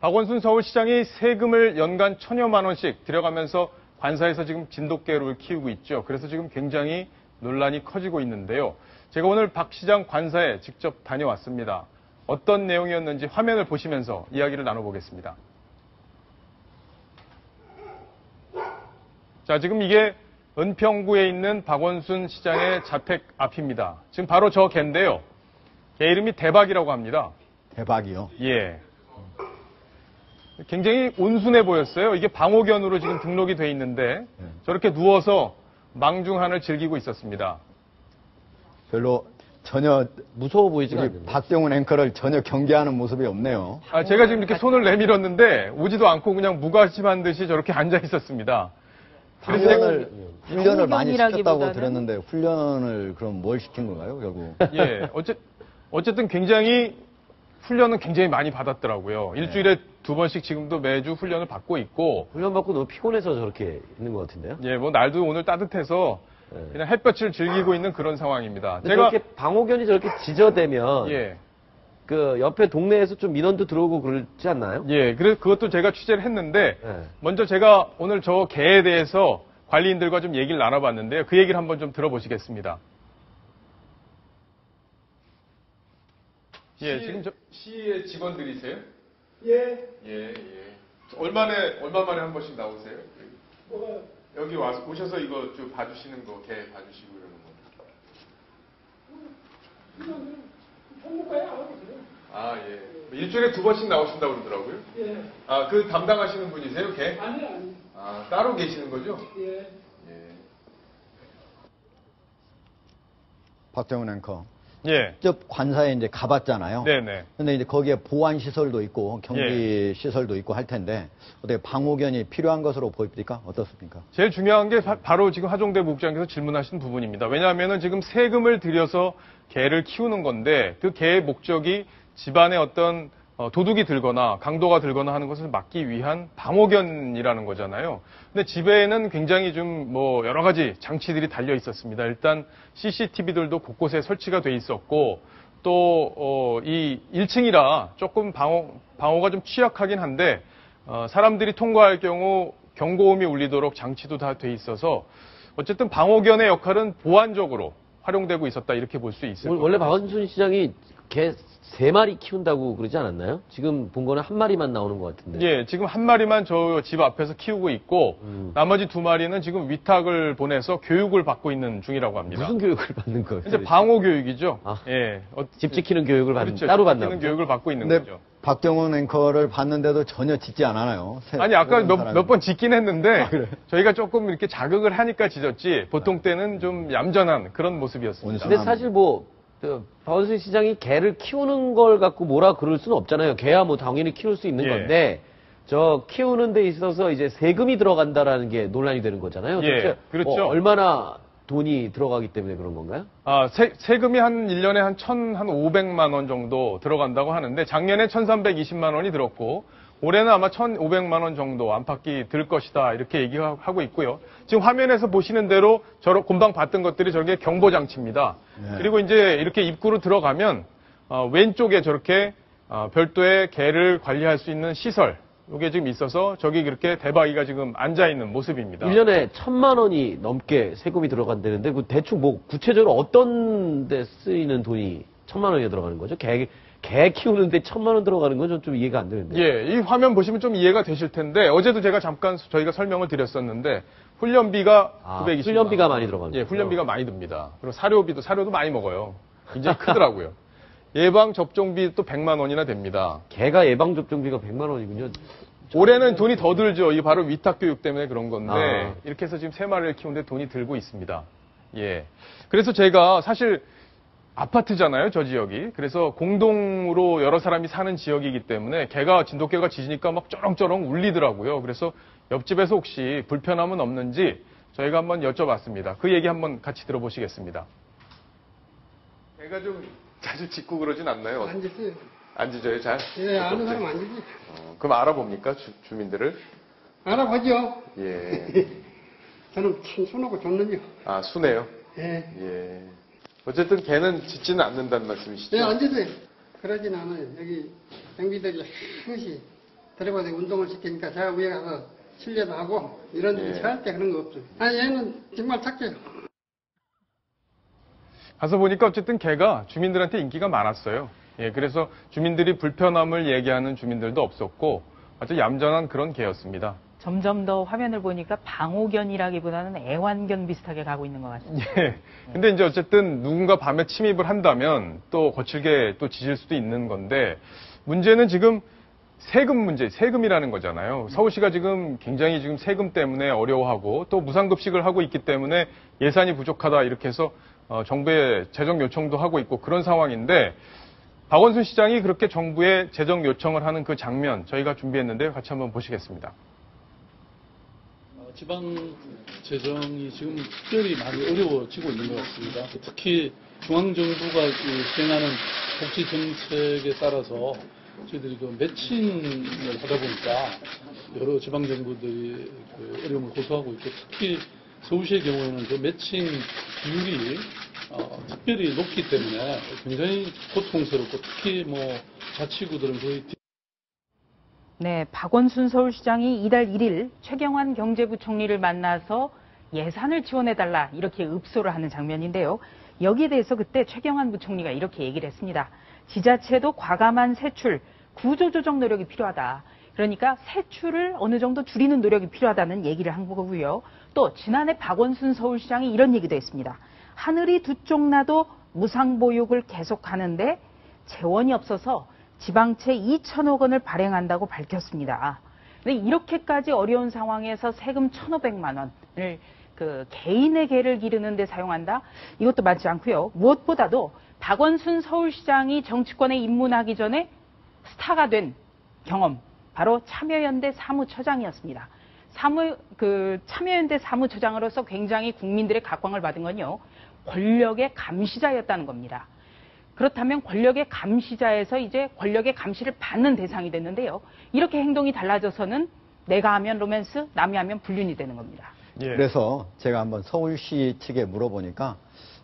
박원순 서울시장이 세금을 연간 1,000여만 원씩 들여가면서 관사에서 지금 진돗개를 키우고 있죠. 그래서 지금 굉장히 논란이 커지고 있는데요. 제가 오늘 박 시장 관사에 직접 다녀왔습니다. 어떤 내용이었는지 화면을 보시면서 이야기를 나눠보겠습니다. 자, 지금 이게 은평구에 있는 박원순 시장의 자택 앞입니다. 지금 바로 저 개인데요. 개 이름이 대박이라고 합니다. 대박이요? 예. 굉장히 온순해 보였어요. 이게 방호견으로 지금 등록이 돼 있는데 저렇게 누워서 망중한을 즐기고 있었습니다. 별로 전혀 무서워 보이지가 않는데. 박정훈 앵커를 전혀 경계하는 모습이 없네요. 아, 제가 지금 이렇게 손을 내밀었는데 오지도 않고 그냥 무관심한 듯이 저렇게 앉아 있었습니다. 훈련을 많이 시켰다고 방호견이라기보다는? 들었는데 훈련을 그럼 뭘 시킨 건가요, 결국? 예, 어쨌든 굉장히 훈련은 굉장히 많이 받았더라고요. 일주일에 2번씩 지금도 매주 훈련을 받고 있고. 훈련받고 너무 피곤해서 저렇게 있는 것 같은데요? 예, 뭐 날도 오늘 따뜻해서 그냥 햇볕을 즐기고 있는 그런 상황입니다. 근데 저렇게 방호견이 저렇게 지저대면 예, 그 옆에 동네에서 좀 민원도 들어오고 그러지 않나요? 예, 그래서 그것도 제가 취재를 했는데 예. 먼저 제가 오늘 저 개에 대해서 관리인들과 좀 얘기를 나눠봤는데요. 그 얘기를 한번 좀 들어보시겠습니다. 예, 지금 시의 직원들이세요? 예. 예. 얼마 만에 한 번씩 나오세요? 뭐가 여기 와서 오셔서 이거 좀 봐주시는 거, 개 봐주시고 이러는 거. 홍보가야 하고 그래요. 아, 예. 일주일에 2번씩 나오신다고 그러더라고요. 예. 아, 그 담당하시는 분이세요, 개? 아니. 아, 따로 계시는 거죠? 예. 예. 박정훈 앵커. 예. 직접 관사에 이제 가봤잖아요. 네네. 근데 이제 거기에 보안 시설도 있고 경비 시설도 있고 할 텐데 어떻게 방호견이 필요한 것으로 보입니까? 어떻습니까? 제일 중요한 게 바로 지금 하종대 국장께서 질문하신 부분입니다. 왜냐하면은 지금 세금을 들여서 개를 키우는 건데 그 개의 목적이 집안에 어떤 도둑이 들거나 강도가 들거나 하는 것을 막기 위한 방호견이라는 거잖아요. 근데 집에는 굉장히 좀 뭐 여러 가지 장치들이 달려 있었습니다. 일단 CCTV들도 곳곳에 설치가 돼 있었고 또 이 1층이라 조금 방호가 좀 취약하긴 한데 사람들이 통과할 경우 경고음이 울리도록 장치도 다 돼 있어서 어쨌든 방호견의 역할은 보안적으로 활용되고 있었다 이렇게 볼 수 있을 원래 겁니다. 박원순 시장이 개 3마리 키운다고 그러지 않았나요? 지금 본 거는 1마리만 나오는 것 같은데. 예, 지금 1마리만 저 집 앞에서 키우고 있고 나머지 2마리는 지금 위탁을 보내서 교육을 받고 있는 중이라고 합니다. 무슨 교육을 받는 거예요? 이제 방호 교육이죠. 아. 예, 집 지키는 교육을 그렇죠. 따로 집 받나 지키는 보죠? 교육을 받고 있는 근데 거죠. 박정훈 앵커를 봤는데도 전혀 짖지 않아요. 아니 아까 몇 번 짖긴 했는데 그래요? 저희가 조금 이렇게 자극을 하니까 짖었지 보통 때는 좀 얌전한 그런 모습이었습니다. 근데 사실 뭐 박원순 시장이 개를 키우는 걸 갖고 뭐라 그럴 수는 없잖아요. 개야 뭐 당연히 키울 수 있는 예. 건데 저 키우는 데 있어서 이제 세금이 들어간다라는 게 논란이 되는 거잖아요. 예, 도대체 그렇죠. 얼마나 돈이 들어가기 때문에 그런 건가요? 아, 세금이 한 1년에 한 500만 원 정도 들어간다고 하는데 작년에 1,320만 원이 들었고 올해는 아마 1,500만 원 정도 안팎이 들 것이다 이렇게 얘기하고 있고요. 지금 화면에서 보시는 대로 금방 봤던 것들이 저게 경보장치입니다. 네. 그리고 이제 이렇게 입구로 들어가면 왼쪽에 저렇게 별도의 개를 관리할 수 있는 시설 이게 지금 있어서 저기 그렇게 대박이가 지금 앉아 있는 모습입니다. 1년에 1,000만 원이 넘게 세금이 들어간다는데 그 대충 뭐 구체적으로 어떤 데 쓰이는 돈이 1,000만 원이 들어가는 거죠? 개 키우는데 1,000만 원 들어가는 건 좀 이해가 안 되는데. 예, 이 화면 보시면 좀 이해가 되실 텐데 어제도 제가 잠깐 저희가 설명을 드렸었는데 훈련비가 920만 훈련비가 원. 많이 들어가는 예, 거죠. 훈련비가 많이 듭니다. 그리고 사료도 많이 먹어요. 굉장히 크더라고요. 예방 접종비 또 100만 원이나 됩니다. 개가 예방 접종비가 100만 원이군요. 올해는 돈이 더 들죠. 이게 바로 위탁 교육 때문에 그런 건데 아. 이렇게 해서 지금 3마리를 키우는데 돈이 들고 있습니다. 예. 그래서 제가 사실 아파트잖아요, 저 지역이. 그래서 공동으로 여러 사람이 사는 지역이기 때문에 진돗개가 짖으니까 막 쩌렁쩌렁 울리더라고요. 그래서 옆집에서 혹시 불편함은 없는지 저희가 한번 여쭤봤습니다. 그 얘기 한번 같이 들어보시겠습니다. 개가 좀 자주 짖고 그러진 않나요? 안 짖어요. 안 짖어요, 잘? 예, 아는 사람 안 짖지. 그럼 알아봅니까, 주민들을? 알아보죠. 예. 저는 참 순하고 좋는요. 아, 순해요? 예. 예. 어쨌든 개는 짖지는 않는다는 말씀이시죠? 예, 안 짖어요. 그러진 않아요. 여기 경비들이 항시 데리고 와서 운동을 시키니까 제가 위에 가서 실례도 하고 이런 절대 그런 거 없어요. 아니 얘는 정말 착해요. 가서 보니까 어쨌든 개가 주민들한테 인기가 많았어요. 예, 그래서 주민들이 불편함을 얘기하는 주민들도 없었고 아주 얌전한 그런 개였습니다. 점점 더 화면을 보니까 방호견이라기보다는 애완견 비슷하게 가고 있는 것 같습니다. 예. 근데 이제 어쨌든 누군가 밤에 침입을 한다면 또 거칠게 또 짖을 수도 있는 건데 문제는 지금 세금 문제, 세금이라는 거잖아요. 서울시가 지금 굉장히 지금 세금 때문에 어려워하고 또 무상급식을 하고 있기 때문에 예산이 부족하다 이렇게 해서 정부에 재정 요청도 하고 있고 그런 상황인데 박원순 시장이 그렇게 정부에 재정 요청을 하는 그 장면 저희가 준비했는데 같이 한번 보시겠습니다. 지방 재정이 지금 특별히 많이 어려워지고 있는 것 같습니다. 특히 중앙정부가 시행하는 복지 정책에 따라서 저희들이 그 매칭을 하다 보니까 여러 지방 정부들이 그 어려움을 호소하고 있고 특히 서울시의 경우에는 그 매칭 비율이 특별히 높기 때문에 굉장히 고통스럽고 특히 뭐 자치구들은 거의 네, 박원순 서울시장이 이달 1일 최경환 경제부총리를 만나서 예산을 지원해달라 이렇게 읍소를 하는 장면인데요. 여기에 대해서 그때 최경환 부총리가 이렇게 얘기를 했습니다. 지자체도 과감한 세출, 구조조정 노력이 필요하다. 그러니까 세출을 어느 정도 줄이는 노력이 필요하다는 얘기를 한 거고요. 또 지난해 박원순 서울시장이 이런 얘기도 했습니다. 하늘이 두 쪽 나도 무상보육을 계속하는데 재원이 없어서 지방채 2천억 원을 발행한다고 밝혔습니다. 근데 이렇게까지 어려운 상황에서 세금 1,500만 원을 그 개인의 개를 기르는 데 사용한다? 이것도 맞지 않고요. 무엇보다도 박원순 서울시장이 정치권에 입문하기 전에 스타가 된 경험, 바로 참여연대 사무처장이었습니다. 참여연대 사무처장으로서 굉장히 국민들의 각광을 받은 건요, 권력의 감시자였다는 겁니다. 그렇다면 권력의 감시자에서 이제 권력의 감시를 받는 대상이 됐는데요. 이렇게 행동이 달라져서는 내가 하면 로맨스, 남이 하면 불륜이 되는 겁니다. 예. 그래서 제가 한번 서울시 측에 물어보니까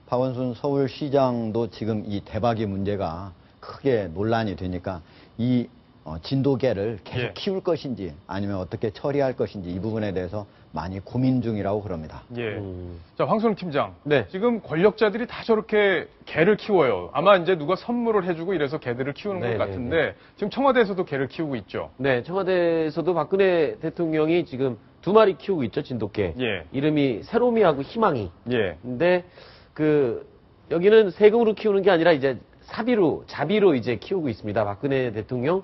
박원순 서울시장도 지금 이 대박이 문제가 크게 논란이 되니까 이 진돗개를 계속 예. 키울 것인지 아니면 어떻게 처리할 것인지 이 부분에 대해서 많이 고민 중이라고 그럽니다. 예. 자, 황선웅 팀장. 네. 지금 권력자들이 다 저렇게 개를 키워요. 아마 이제 누가 선물을 해주고 이래서 개들을 키우는 네, 것 같은데 지금 청와대에서도 개를 키우고 있죠. 네, 청와대에서도 박근혜 대통령이 지금 2마리 키우고 있죠, 진돗개. 예. 이름이 새로미하고 희망이. 예. 근데 여기는 세금으로 키우는 게 아니라 이제 자비로 이제 키우고 있습니다. 박근혜 대통령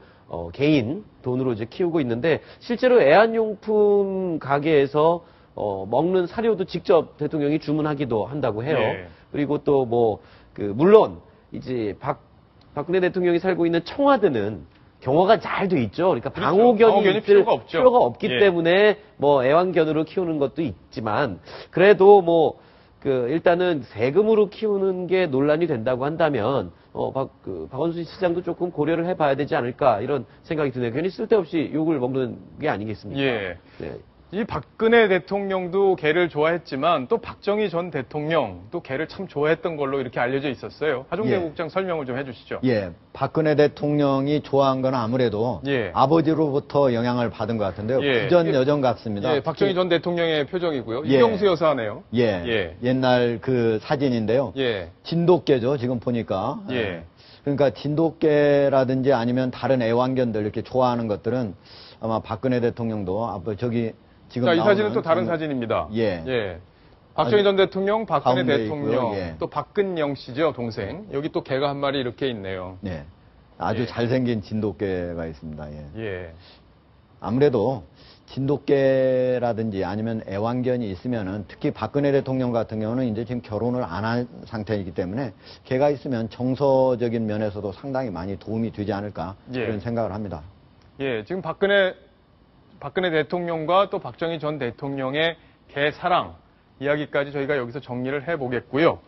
개인 돈으로 이제 키우고 있는데 실제로 애완용품 가게에서 먹는 사료도 직접 대통령이 주문하기도 한다고 해요. 예. 그리고 또 물론 이제 박근혜 대통령이 살고 있는 청와대는 경호가 잘 돼 있죠. 그러니까 그렇죠. 방호견이 방호견이 있을 필요가 없죠. 필요가 없기 예. 때문에 애완견으로 키우는 것도 있지만 그래도 일단은 세금으로 키우는 게 논란이 된다고 한다면 박원순 시장도 조금 고려를 해봐야 되지 않을까 이런 생각이 드네요. 괜히 쓸데없이 욕을 먹는 게 아니겠습니까? 예. 네. 이 박근혜 대통령도 개를 좋아했지만 또 박정희 전 대통령 또 개를 참 좋아했던 걸로 이렇게 알려져 있었어요. 하종대 예. 국장 설명을 좀 해주시죠. 예, 박근혜 대통령이 좋아한 건 아무래도 예. 아버지로부터 영향을 받은 것 같은데요. 예. 부전 예. 여정 같습니다. 예, 박정희 전 대통령의 표정이고요. 예. 이경수 여사네요. 예, 예. 옛날 그 사진인데요. 예. 진돗개죠, 지금 보니까. 예. 그러니까 진돗개라든지 아니면 다른 애완견들 이렇게 좋아하는 것들은 아마 박근혜 대통령도 지금 자, 이 사진은 나오는 또 다른 사진입니다. 예. 박정희 전 대통령, 박근혜 가운데 대통령, 있고요. 예. 또 박근영 씨죠, 동생. 여기 또 개가 한 마리 이렇게 있네요. 네. 아주 예. 잘생긴 진돗개가 있습니다. 예. 예. 아무래도 진돗개라든지 아니면 애완견이 있으면은 특히 박근혜 대통령 같은 경우는 이제 지금 결혼을 안 한 상태이기 때문에 개가 있으면 정서적인 면에서도 상당히 많이 도움이 되지 않을까 예. 그런 생각을 합니다. 예, 지금 박근혜 대통령과 또 박정희 전 대통령의 개 사랑 이야기까지 저희가 여기서 정리를 해보겠고요.